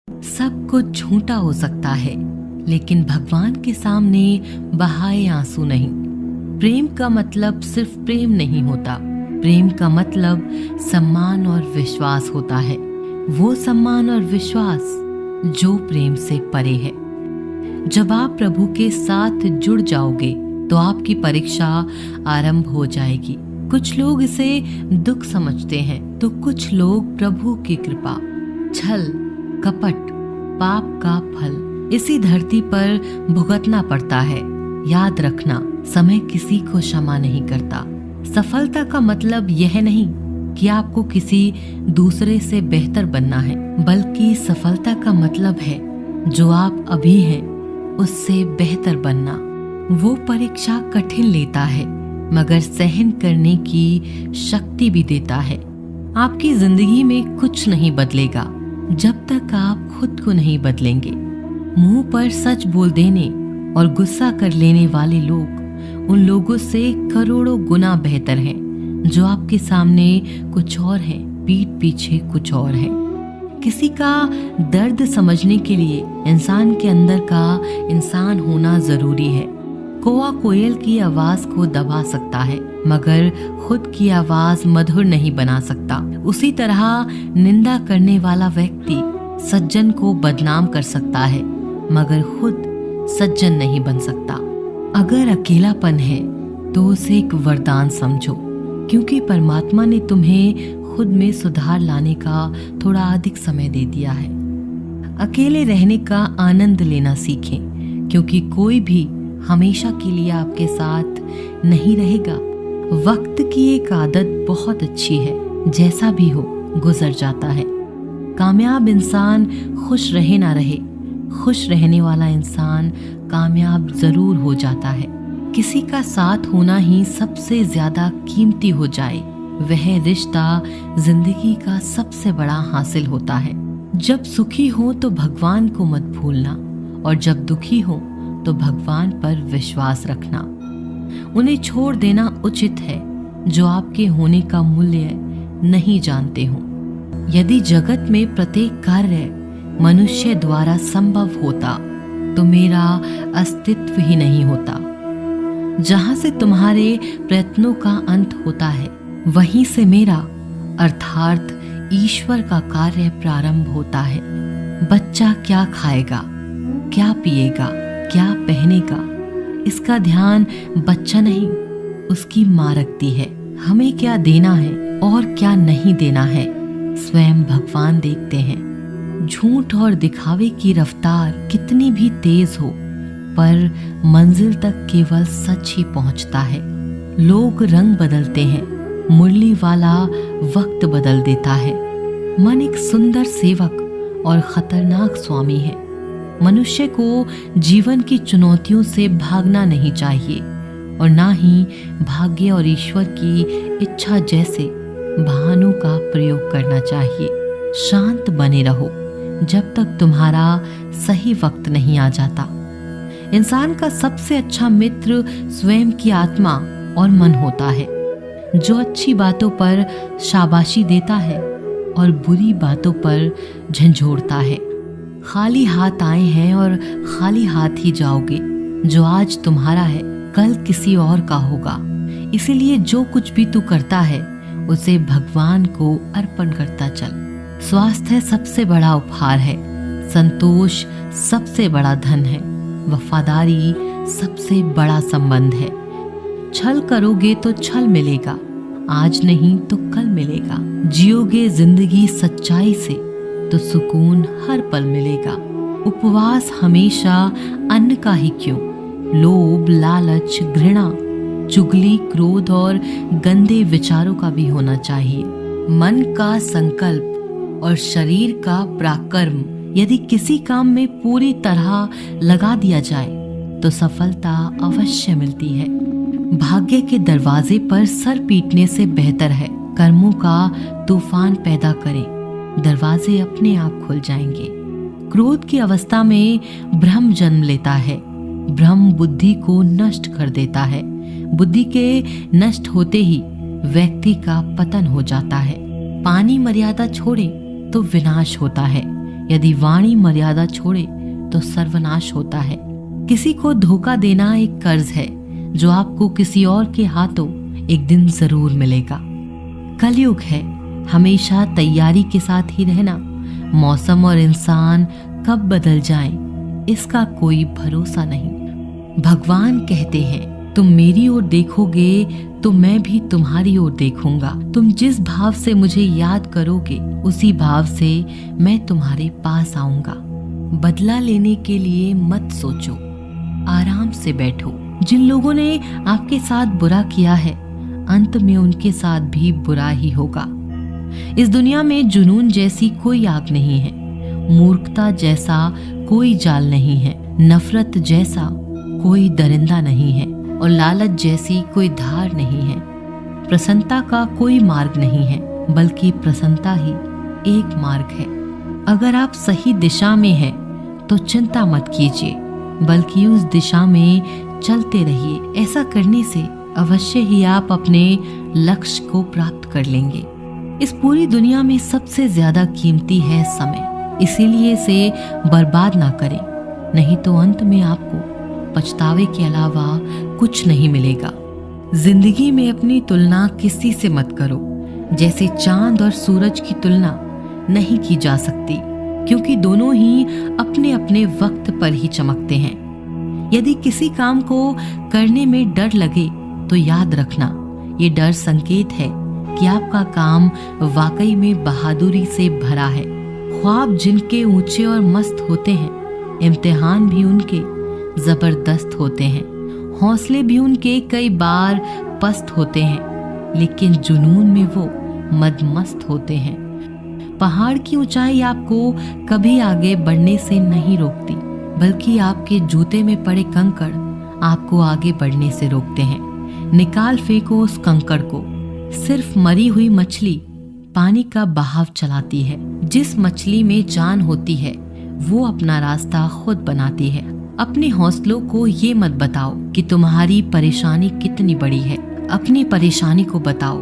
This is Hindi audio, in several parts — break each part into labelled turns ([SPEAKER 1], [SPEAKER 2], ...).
[SPEAKER 1] सब कुछ झूठा हो सकता है, लेकिन भगवान के सामने बहाए आंसू नहीं। प्रेम का मतलब सिर्फ प्रेम नहीं होता। प्रेम का मतलब सम्मान और विश्वास होता है। वो सम्मान और विश्वास जो प्रेम से परे है। जब आप प्रभु के साथ जुड़ जाओगे तो आपकी परीक्षा आरंभ हो जाएगी। कुछ लोग इसे दुख समझते हैं तो कुछ लोग प्रभु की कृपा। छल, कपट, पाप का फल इसी धरती पर भुगतना पड़ता है। याद रखना, समय किसी को क्षमा नहीं करता। सफलता का मतलब यह नहीं कि आपको किसी दूसरे से बेहतर बनना है, बल्कि सफलता का मतलब है जो आप अभी हैं उससे बेहतर बनना। वो परीक्षा कठिन लेता है मगर सहन करने की शक्ति भी देता है। आपकी जिंदगी में कुछ नहीं बदलेगा जब तक आप खुद को नहीं बदलेंगे। मुंह पर सच बोल देने और गुस्सा कर लेने वाले लोग उन लोगों से करोड़ों गुना बेहतर हैं जो आपके सामने कुछ और हैं, पीठ पीछे कुछ और हैं। किसी का दर्द समझने के लिए इंसान के अंदर का इंसान होना जरूरी है। कौवा कोयल की आवाज को दबा सकता है मगर खुद की आवाज मधुर नहीं बना सकता। उसी तरह निंदा करने वाला व्यक्ति सज्जन को बदनाम कर सकता है मगर खुद सज्जन नहीं बन सकता। अगर अकेलापन है तो उसे एक वरदान समझो, क्योंकि परमात्मा ने तुम्हें खुद में सुधार लाने का थोड़ा अधिक समय दे दिया है। अकेले रहने का आनंद लेना सीखें, क्योंकि कोई भी हमेशा के लिए आपके साथ नहीं रहेगा। वक्त की एक आदत बहुत अच्छी है, जैसा भी हो गुजर जाता है। कामयाब इंसान खुश रहे ना रहे, खुश रहने वाला इंसान कामयाब जरूर हो जाता है। किसी का साथ होना ही सबसे ज्यादा कीमती हो जाए, वह रिश्ता जिंदगी का सबसे बड़ा हासिल होता है। जब सुखी हो तो भगवान को मत भूलना, और जब दुखी हो तो भगवान पर विश्वास रखना। उन्हें छोड़ देना उचित है जो आपके होने का मूल्य नहीं जानते हो। यदि जगत में प्रत्येक कार्य मनुष्य द्वारा संभव होता तो मेरा अस्तित्व ही नहीं होता। जहां से तुम्हारे प्रयत्नों का अंत होता है, वहीं से मेरा अर्थात ईश्वर का कार्य प्रारंभ होता है। बच्चा क्या खाएगा, क्या पिएगा, क्या पहनेगा, इसका ध्यान बच्चा नहीं उसकी माँ रखती है। हमें क्या देना है और क्या नहीं देना है स्वयं भगवान देखते हैं। झूठ और दिखावे की रफ्तार कितनी भी तेज हो, पर मंजिल तक केवल सच ही पहुंचता है। लोग रंग बदलते हैं, मुरली वाला वक्त बदल देता है। मन एक सुंदर सेवक और खतरनाक स्वामी है। मनुष्य को जीवन की चुनौतियों से भागना नहीं चाहिए और ना ही भाग्य और ईश्वर की इच्छा जैसे बहानों का प्रयोग करना चाहिए। शांत बने रहो जब तक तुम्हारा सही वक्त नहीं आ जाता। इंसान का सबसे अच्छा मित्र स्वयं की आत्मा और मन होता है, जो अच्छी बातों पर शाबाशी देता है और बुरी बातों पर झंझोड़ता है। खाली हाथ आए हैं और खाली हाथ ही जाओगे। जो आज तुम्हारा है कल किसी और का होगा। इसीलिए जो कुछ भी तू करता है उसे भगवान को अर्पण करता चल। स्वास्थ्य सबसे बड़ा उपहार है, संतोष सबसे बड़ा धन है, वफादारी सबसे बड़ा संबंध है। छल करोगे तो छल मिलेगा, आज नहीं तो कल मिलेगा। जियोगे जिंदगी सच्चाई से तो सुकून हर पल मिलेगा। उपवास हमेशा अन्न का ही क्यों, लोभ, लालच, घृणा, चुगली, क्रोध और गंदे विचारों का भी होना चाहिए। मन का संकल्प और शरीर का पराक्रम यदि किसी काम में पूरी तरह लगा दिया जाए तो सफलता अवश्य मिलती है। भाग्य के दरवाजे पर सर पीटने से बेहतर है कर्मों का तूफान पैदा करें, दरवाजे अपने आप खुल जाएंगे। क्रोध की अवस्था में भ्रम जन्म लेता है, भ्रम बुद्धि को नष्ट कर देता है। बुद्धि के नष्ट होते ही व्यक्ति का पतन हो जाता है। पानी मर्यादा छोड़े तो विनाश होता है, यदि वाणी मर्यादा छोड़े तो सर्वनाश होता है। किसी को धोखा देना एक कर्ज है जो आपको किसी और के हाथों एक दिन जरूर मिलेगा। कलयुग है, हमेशा तैयारी के साथ ही रहना। मौसम और इंसान कब बदल जाएं, इसका कोई भरोसा नहीं। भगवान कहते हैं, तुम मेरी ओर देखोगे तो मैं भी तुम्हारी ओर देखूंगा। तुम जिस भाव से मुझे याद करोगे उसी भाव से मैं तुम्हारे पास आऊंगा। बदला लेने के लिए मत सोचो, आराम से बैठो। जिन लोगों ने आपके साथ बुरा किया है, अंत में उनके साथ भी बुरा ही होगा। इस दुनिया में जुनून जैसी कोई आग नहीं है, मूर्खता जैसा कोई जाल नहीं है, नफरत जैसा कोई दरिंदा नहीं है और लालच जैसी कोई धार नहीं है। प्रसन्नता का कोई मार्ग नहीं है, बल्कि प्रसन्नता ही एक मार्ग है। अगर आप सही दिशा में हैं तो चिंता मत कीजिए, बल्कि उस दिशा में चलते रहिए। ऐसा करने से अवश्य ही आप अपने लक्ष्य को प्राप्त कर लेंगे। इस पूरी दुनिया में सबसे ज्यादा कीमती है समय, इसीलिए इसे बर्बाद ना करें, नहीं तो अंत में आपको पछतावे के अलावा कुछ नहीं मिलेगा। जिंदगी में अपनी तुलना किसी से मत करो। जैसे चांद और सूरज की तुलना नहीं की जा सकती, क्योंकि दोनों ही अपने अपने वक्त पर ही चमकते हैं। यदि किसी काम को करने में डर लगे तो याद रखना, ये डर संकेत है कि आपका काम वाकई में बहादुरी से भरा है। ख्वाब जिनके ऊंचे और मस्त होते हैं, इम्तिहान भी उनके जबरदस्त होते हैं, हौसले भी उनके कई बार पस्त होते हैं, लेकिन जुनून में वो मदमस्त होते हैं। पहाड़ की ऊंचाई आपको कभी आगे बढ़ने से नहीं रोकती, बल्कि आपके जूते में पड़े कंकड़ आपको आगे बढ़ने से रोकते हैं। निकाल फेंको उस कंकड़ को। सिर्फ मरी हुई मछली पानी का बहाव चलाती है। जिस मछली में जान होती है वो अपना रास्ता खुद बनाती है। अपने हौसलों को ये मत बताओ कि तुम्हारी परेशानी कितनी बड़ी है, अपनी परेशानी को बताओ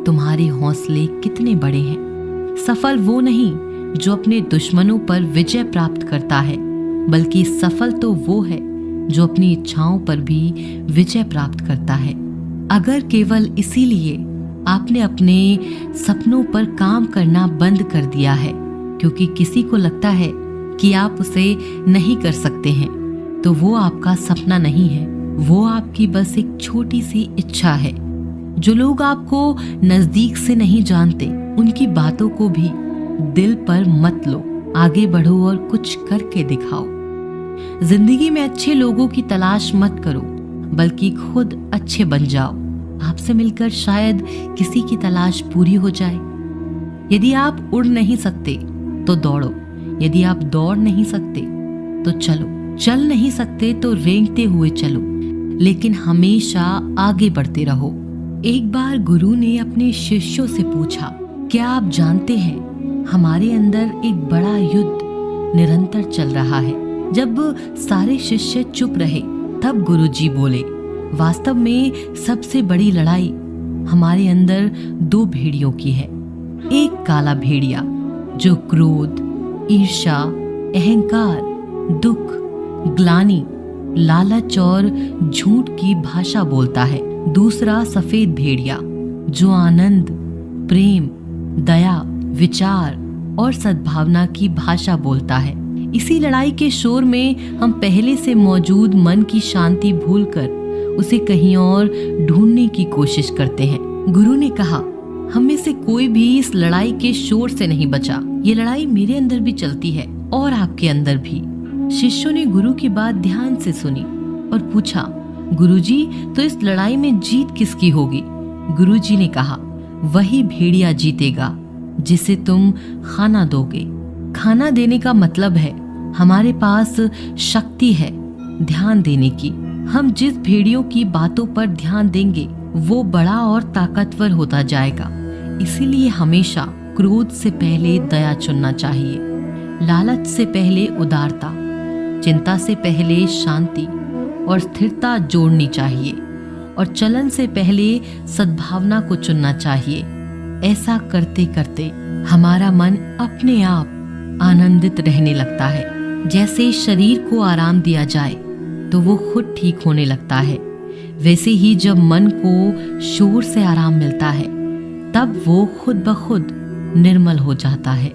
[SPEAKER 1] तुम्हारे हौसले कितने बड़े हैं। सफल वो नहीं जो अपने दुश्मनों पर विजय प्राप्त करता है, बल्कि सफल तो वो है जो अपनी इच्छाओं पर भी विजय प्राप्त करता है। अगर केवल इसीलिए आपने अपने सपनों पर काम करना बंद कर दिया है क्योंकि किसी को लगता है कि आप उसे नहीं कर सकते हैं, तो वो आपका सपना नहीं है, वो आपकी बस एक छोटी सी इच्छा है। जो लोग आपको नजदीक से नहीं जानते, उनकी बातों को भी दिल पर मत लो। आगे बढ़ो और कुछ करके दिखाओ। जिंदगी में अच्छे लोगों की तलाश मत करो, बल्कि खुद अच्छे बन जाओ। आपसे मिलकर शायद किसी की तलाश पूरी हो जाए। यदि आप उड़ नहीं सकते तो दौड़ो, यदि आप दौड़ नहीं सकते तो चलो, चल नहीं सकते तो रेंगते हुए चलो, लेकिन हमेशा आगे बढ़ते रहो। एक बार गुरु ने अपने शिष्यों से पूछा, क्या आप जानते हैं हमारे अंदर एक बड़ा युद्ध निरंतर चल रहा है। जब सारे शिष्य चुप रहे तब गुरुजी बोले, वास्तव में सबसे बड़ी लड़ाई हमारे अंदर दो भेड़ियों की है। एक काला भेड़िया जो क्रोध, ईर्ष्या, अहंकार, दुख, ग्लानि, लालच और झूठ की भाषा बोलता है। दूसरा सफेद भेड़िया जो आनंद, प्रेम, दया, विचार और सद्भावना की भाषा बोलता है। इसी लड़ाई के शोर में हम पहले से मौजूद मन की शांति भूलकर उसे कहीं और ढूंढने की कोशिश करते हैं। गुरु ने कहा, हम में से कोई भी इस लड़ाई के शोर से नहीं बचा। ये लड़ाई मेरे अंदर भी चलती है और आपके अंदर भी। शिष्यों ने गुरु की बात ध्यान से सुनी और पूछा, गुरुजी, तो इस लड़ाई में जीत किसकी होगी? गुरुजी ने कहा, वही भेड़िया जीतेगा जिसे तुम खाना दोगे। खाना देने का मतलब है हमारे पास शक्ति है ध्यान देने की। हम जिस भेड़ियों की बातों पर ध्यान देंगे वो बड़ा और ताकतवर होता जाएगा। इसीलिए हमेशा क्रोध से पहले दया चुनना चाहिए, लालच से पहले उदारता, चिंता से पहले शांति और स्थिरता जोड़नी चाहिए और चलन से पहले सद्भावना को चुनना चाहिए। ऐसा करते करते हमारा मन अपने आप आनंदित रहने लगता है। जैसे शरीर को आराम दिया जाए तो वो खुद ठीक होने लगता है, वैसे ही जब मन को शोर से आराम मिलता है तब वो खुद ब खुद निर्मल हो जाता है।